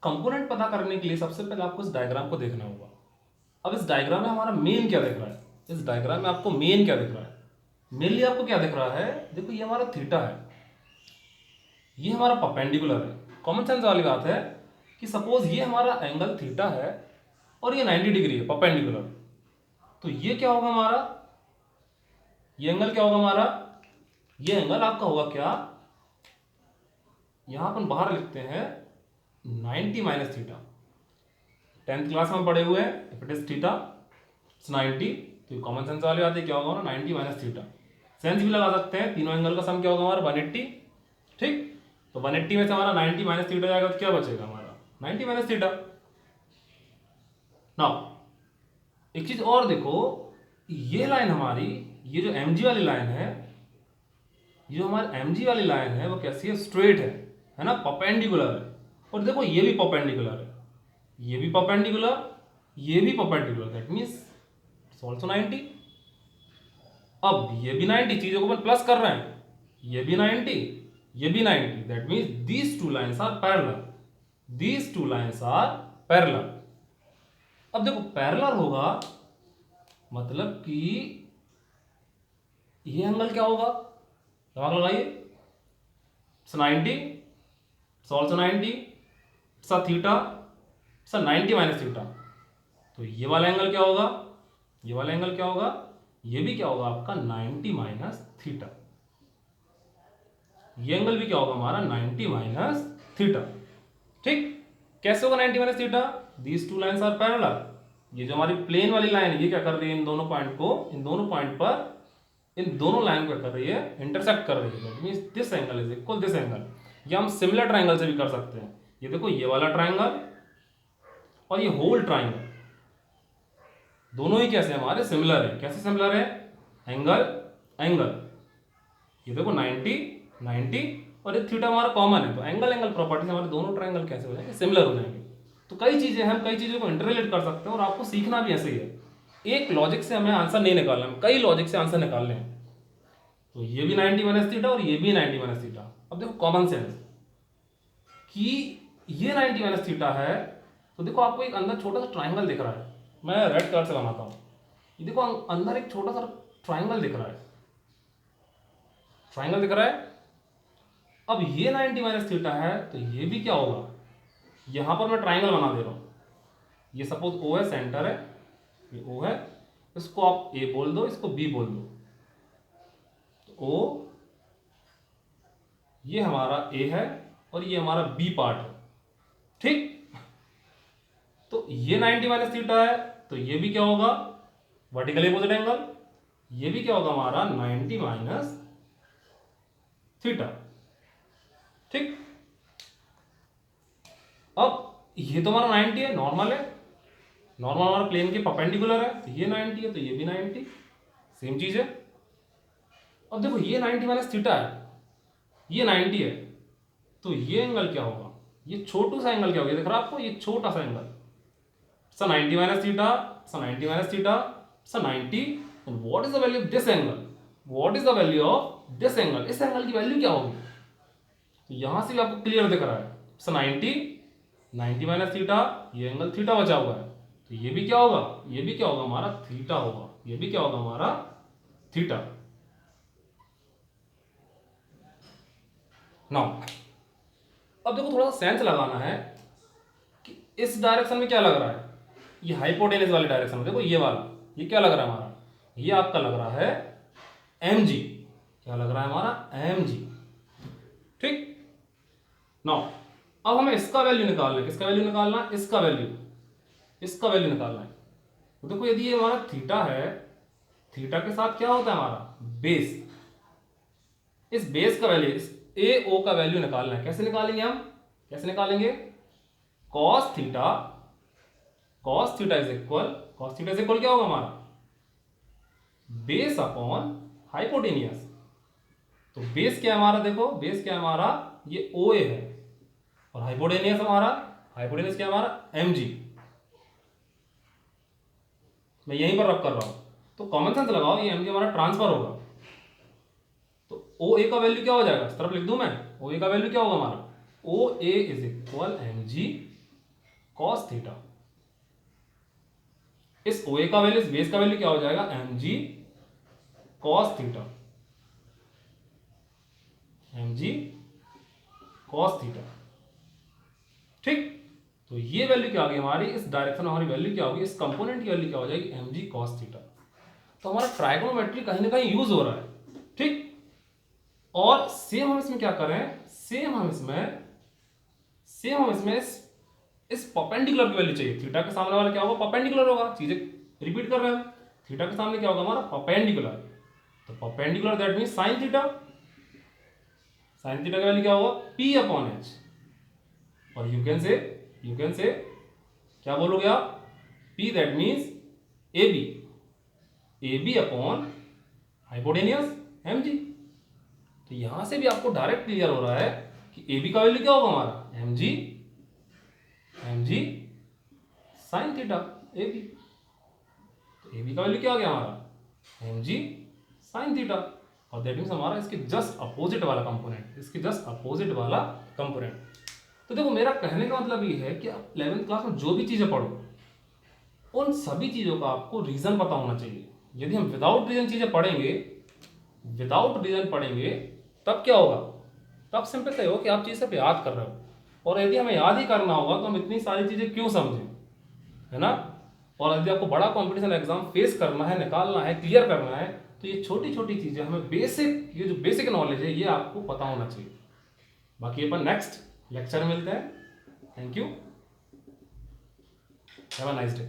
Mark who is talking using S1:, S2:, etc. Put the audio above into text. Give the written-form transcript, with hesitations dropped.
S1: Component पता करने के लिए सबसे पहले आपको इस डायग्राम को देखना होगा। अब इस डायग्राम में हमारा मेन क्या दिख रहा है, इस डायग्राम में आपको मेन क्या दिख रहा है, मेनली आपको क्या दिख रहा है, देखो ये हमारा थीटा है, ये हमारा परपेंडिकुलर है। कॉमन सेंस वाली बात है कि सपोज ये हमारा एंगल थीटा है और ये 90 डिग्री है परपेंडिकुलर, तो ये क्या होगा हमारा, ये एंगल क्या होगा हमारा, ये एंगल आपका होगा क्या, यहां अपन बाहर लिखते हैं 90 माइनस थीटा। 10th क्लास में पढ़े हुए हैं, if it is theta it's 90, तो कॉमन सेंस वाली बात है क्या होगा ना 90 माइनस थीटा। सेंस भी लगा सकते हैं, तीनों एंगल का सम क्या होगा हमारा 180, ठीक। तो 180 में से हमारा 90 माइनस थीटा जाएगा तो क्या बचेगा हमारा 90 माइनस थीटा। नाउ एक चीज और देखो, ये लाइन हमारी, ये जो mg वाली लाइन है, ये जो हमारी mg वाली लाइन है वो कैसी है, स्ट्रेट है ना, परपेंडिकुलर है। और देखो ये भी परपेंडिकुलर है, ये भी परपेंडिकुलर, ये भी perpendicular, that means it's also 90। अब ये भी 90, चीजों को अपन प्लस कर रहे हैं, ये भी 90, ये भी 90, that means these two lines are parallel, these two lines are parallel. अब देखो पैरेलल होगा मतलब कि ये एंगल क्या होगा, दिमाग लगाइए, it's 90, it's also 90, it's a theta, it's a 90 minus theta. तो ये वाला एंगल क्या होगा, ये वाला एंगल क्या होगा, ये भी क्या होगा आपका 90 माइनस थीटा। ये एंगल भी क्या होगा हमारा 90 माइनस थीटा, ठीक। कैसे होगा 90 minus theta, these two lines are parallel. ये जो हमारी प्लेन वाली लाइन है ये क्या कर रही है, इन दोनों पॉइंट को, इन दोनों पॉइंट पर, इन दोनों लाइन को क्या कर रही है, इंटरसेक्ट कर रही है। That means this angle is equal this angle. ये हम सिमिलर ट्रायंगल से भी कर सकते हैं। ये देखो ये वाला ट्रायंगल और ये होल ट्रायंगल दोनों ही कैसे हमारे सिमिलर है। कैसे सिमिलर है, एंगल एंगल, ये देखो 90 90 और ये थीटा हमारा कॉमन है, तो एंगल एंगल प्रॉपर्टी से हमारे दोनों ट्रायंगल कैसे हो जाएंगे, सिमिलर हो जाएंगे। तो कई चीजें हम कई चीजों को इंटररिलेट कर सकते हैं और आपको सीखना भी ऐसे ही है। एक लॉजिक से हमें आंसर नहीं निकालना है, कई लॉजिक से आंसर निकालने हैं। तो ये भी 90 माइनस थीटा और ये भी 90 माइनस थीटा। अब देखो कॉमन सेंस कि ये 90 माइनस थीटा है, तो देखो आपको एक अंदर छोटा सा ट्राइंगल दिख रहा है, मैं रेड कलर से बनाता हूं। ये देखो अंदर एक छोटा सा ट्राइंगल दिख रहा है, ट्राइंगल दिख रहा है। अब ये 90 माइनस थीटा है तो ये भी क्या होगा, यहां पर मैं ट्राइंगल बना दे रहा हूं। ये सपोज ओ है, सेंटर है, ये ओ है, इसको आप ए बोल दो, इसको बी बोल दो। तो ओ ये हमारा ए है और ये हमारा बी पार्ट है, ठीक। तो ये 90 माइनस थीटा है तो ये भी क्या होगा, वर्टिकल अपोजिट एंगल, ये भी क्या होगा हमारा 90 माइनस थीटा, ठीक। अब ये तो हमारा 90 है, नॉर्मल है, नॉर्मल हमारा प्लेन के परपेंडिकुलर है, तो ये 90 है तो ये भी 90, सेम चीज है। अब देखो ये 90 माइनस थीटा है, ये 90 है, तो ये एंगल क्या होगा, ये छोटू सा एंगल क्या होगा, देख रहा आपको, ये छोटा सा angle, it's 90 minus theta, it's 90 minus theta, it's 90, and what is the value of this angle, what is the value of this angle, इस एंगल की वैल्यू क्या होगी। तो यहां से भी आपको क्लियर दिख रहा है, इट्स 90 माइनस थीटा, ये एंगल थीटा बचा हुआ है, तो ये भी क्या होगा, ये भी क्या होगा हमारा थीटा होगा, ये भी क्या होगा हमारा थीटा। नाउ अब देखो थोड़ा सा सेंस लगाना है कि इस डायरेक्शन में क्या लग रहा है, ये हाइपोटेनस वाले डायरेक्शन में देखो ये वाला, ये क्या लग रहा है हमारा, ये आपका लग रहा है एम जी, क्या लग रहा है हमारा एम जी, ठीक। नाउ अब हमें इसका वैल्यू निकालना है, किसका वैल्यू निकालना है, इसका वैल्यू, इसका वैल्यू निकालना है। तो देखो यदि ये हमारा थीटा है, थीटा के साथ क्या होता है हमारा बेस, इस बेस का वैल्यू, इस ए ओ का वैल्यू निकालना है। कैसे निकालेंगे हम, कैसे निकालेंगे, cos theta, cos theta is equal, cos theta is equal क्या होगा हमारा बेस अपॉन हाइपोटेनियस। तो बेस क्या है हमारा, देखो बेस क्या है हमारा, ये ओ ए है, और हाइपोटेनियस हमारा, हाइपोटेनियस क्या है हमारा एम जी, मैं यहीं पर रख कर रहा हूं। तो कॉमन सेंस लगाओ, ये एम जी हमारा ट्रांसफर होगा, तो ओ ए का वैल्यू क्या हो जाएगा, इस तरफ लिख दूं मैं, ओ ए का वैल्यू क्या होगा हमारा, O A is equal m g cos theta. इस OA का वैल्यू, इस बेस का वैल्यू क्या हो जाएगा, mg cos theta, mg cos theta. ठीक, तो ये वैल्यू क्या होगी हमारी, इस डायरेक्शन में हमारी वैल्यू क्या होगी, इस कंपोनेंट की वैल्यू क्या हो जाएगी, mg cos थीटा। तो हमारा ट्राइगोनोमेट्री कहीं ना कहीं यूज हो रहा है। ठीक, और सेम हम इसमें क्या करें, सेम हम इसमें इस परपेंडिकुलर की वैल्यू चाहिए। थीटा के सामने वाला क्या होगा, परपेंडिकुलर होगा। चीजें रिपीट कर रहे हैं, थीटा के सामने क्या होगा हमारा, परपेंडिकुलर। तो perpendicular that mean sine theta. Sine theta का वैल्यू क्या होगा, p अपॉन h। और यू कैन से क्या बोलोगे आप, p that means AB upon hypotenuse mg। तो यहां से भी आपको डायरेक्ट क्लियर हो रहा है कि AB का वैल्यू क्या होगा हमारा, mg साइन थीटा AB। तो AB का वैल्यू क्या हो गया हमारा, mg साइन थीटा। और दैट मीन्स हमारा इसके जस्ट अपोजिट वाला कंपोनेंट, इसके जस्ट अपोजिट वाला कंपोनेंट। तो देखो मेरा कहने का मतलब ये है कि आप 11th क्लास में जो भी चीजें पढ़ो, उन सभी चीजों का आपको रीजन पता होना चाहिए। यदि हम विदाउट रीजन चीजें पढ़ेंगे, तब क्या होगा, तब सिंपल से हो कि आप चीज सिर्फ याद कर रहे हो। और यदि हमें याद ही करना होगा तो हम इतनी सारी चीजें क्यों समझें, है ना। और यदि आपको बड़ा कॉम्पिटिशन एग्जाम फेस करना है, निकालना है, क्लियर करना है, तो ये छोटी छोटी चीजें हमें बेसिक, ये जो बेसिक नॉलेज है ये आपको पता होना चाहिए। बाकी अपन नेक्स्ट लेक्चर में मिलते हैं। Thank you, have a nice day.